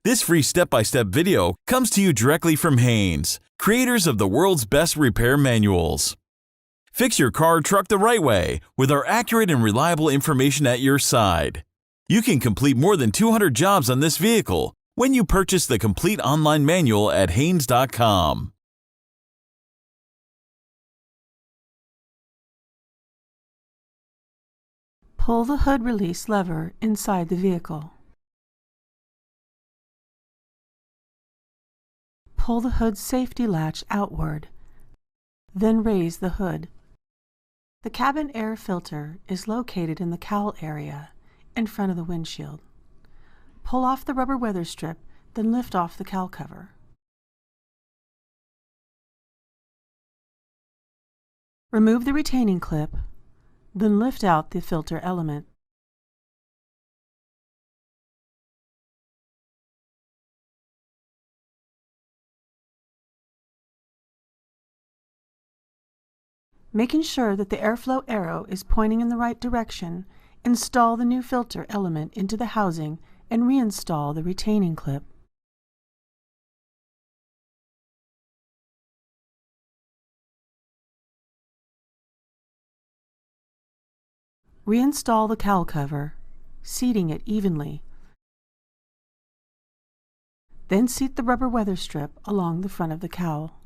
This free step-by-step video comes to you directly from Haynes, creators of the world's best repair manuals. Fix your car or truck the right way with our accurate and reliable information at your side. You can complete more than 200 jobs on this vehicle when you purchase the complete online manual at Haynes.com. Pull the hood release lever inside the vehicle. Pull the hood safety latch outward, then raise the hood. The cabin air filter is located in the cowl area in front of the windshield. Pull off the rubber weather strip, then lift off the cowl cover. Remove the retaining clip, then lift out the filter element. Making sure that the airflow arrow is pointing in the right direction, install the new filter element into the housing and reinstall the retaining clip. Reinstall the cowl cover, seating it evenly. Then seat the rubber weather strip along the front of the cowl.